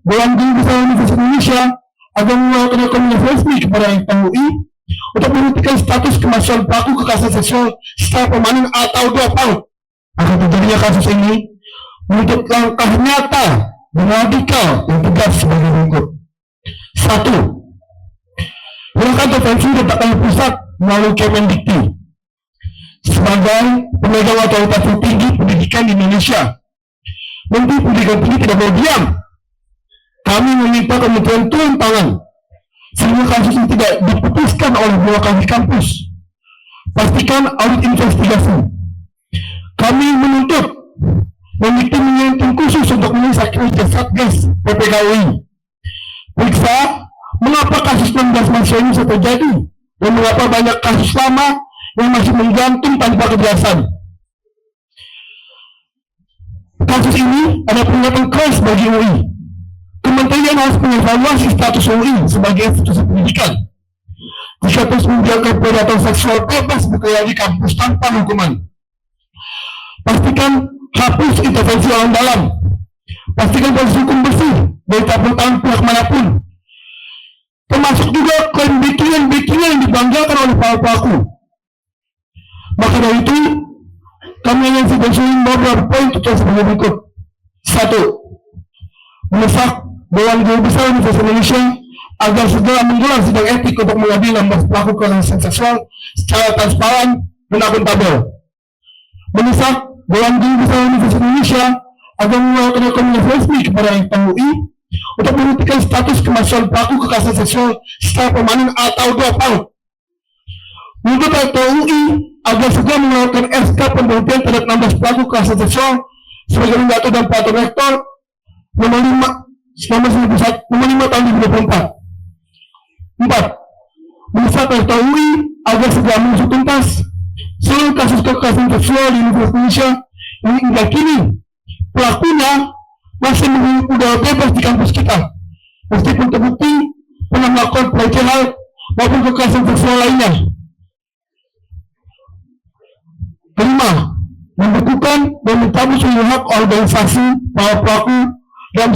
Dewan Guru Besar Universitas Indonesia agar mengeluarkan rekomendasi resmi kepada MUI untuk menghentikan status kemasukan pelaku kekerasan seksual secara permanen atau drop-out akan terjadinya kasus ini menuntut langkah nyata dan radikal yang tegas sebagai berikut. 1. Gerakan intervensi letakkan pusat melalui Kemendikti sebagai pemegang otoritas tertinggi pendidikan di Indonesia. Menteri Pendidikan Tinggi tidak mau diam. Kami meminta Kementerian turun tangan sehingga kasus ini tidak diputuskan oleh birokrasi kampus. Pastikan audit investigasi. Kami menuntut Mendikti memiliki tim khusus untuk menyelesaikan kerja Satgas PPKUI. Periksa mengapa kasus 16 mahasiswa ini bisa terjadi dan mengapa banyak kasus lama yang masih menggantung tanpa kejelasan. Kasus ini ada peringatan keras bagi UI. Kementerian harus mengevaluasi status UI sebagai institusi pendidikan. Jika terus membiarkan predator seksual bebas bekerja di kampus tanpa hukuman. Pastikan hapus intervensi orang dalam. Pastikan proses hukum bersih dari campur tangan pihak manapun. Termasuk juga klaim backingan yang dibanggakan oleh para pelaku. Maka dari itu, kami ingin mention beberapa poin tutup sebagai berikut. 1. Mendesak Dewan Guru Besar Universitas Indonesia agar segera menggelar sidang etik untuk mengadili 16 pelaku kekerasan seksual secara transparan dan akuntabel. Mendesak Dewan Guru Besar Universitas Indonesia agar mengeluarkan rekomendasi resmi kepada MUI untuk menghentikan status kemasukan pelaku kekerasan seksual secara permanen atau drop-out. Menuntut Rektor UI agar segera mengeluarkan SK pemberhentian terhadap 16 pelaku kekerasan seksual sebagai pembantu dan peraturan rektor nomor 5 tahun 2024. 4. Mendesak Rektor UI agar segera mengusut tuntas seluruh kasus kekerasan seksual di Universitas Indonesia yang hingga kini pelakunya masih menghirup udara bebas di kampus kita, meskipun terbukti pernah melakukan pelecehan maupun kekerasan seksual lainnya. 5. Membekukan dan mencabut seluruh hak organisasi para pelaku dalam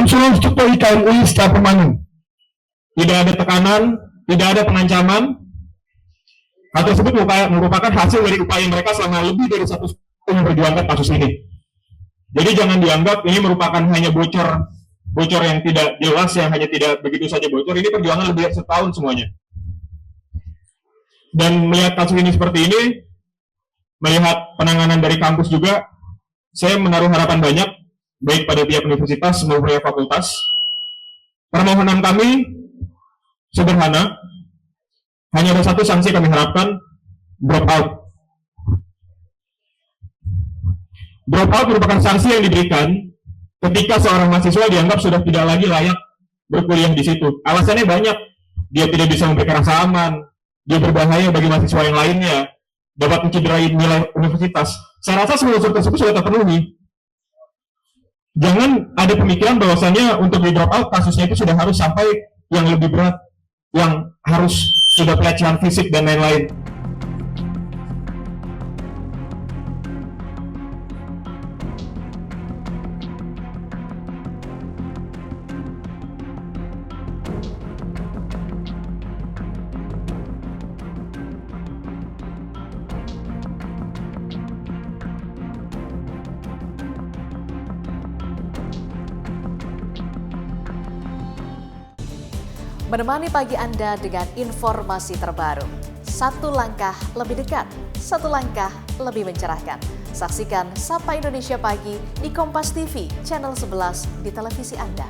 seluruh struktur IKMUI secara permanen. Tidak ada tekanan, tidak ada pengancaman. Hal tersebut merupakan hasil dari upaya mereka selama lebih dari 1 tahun memperjuangkan kasus ini. Jadi jangan dianggap ini merupakan hanya bocor yang tidak jelas, yang hanya tidak begitu saja bocor. Ini perjuangan lebih dari setahun semuanya. Dan melihat kasus ini seperti ini, melihat penanganan dari kampus juga, saya menaruh harapan banyak, baik pada pihak universitas maupun pihak fakultas. Permohonan kami sederhana, hanya ada satu sanksi kami harapkan, drop out. Drop out merupakan sanksi yang diberikan ketika seorang mahasiswa dianggap sudah tidak lagi layak berkuliah di situ. Alasannya banyak, dia tidak bisa memberikan rasa aman, dia berbahaya bagi mahasiswa yang lainnya, dapat mencederai nilai universitas. Saya rasa semua unsur tersebut sudah terpenuhi. Jangan ada pemikiran bahwasanya untuk di drop out kasusnya itu sudah harus sampai yang lebih berat, yang harus sudah pelecehan fisik dan lain-lain. Menemani pagi Anda dengan informasi terbaru. Satu langkah lebih dekat, satu langkah lebih mencerahkan. Saksikan Sapa Indonesia Pagi di Kompas TV, channel 11 di televisi Anda.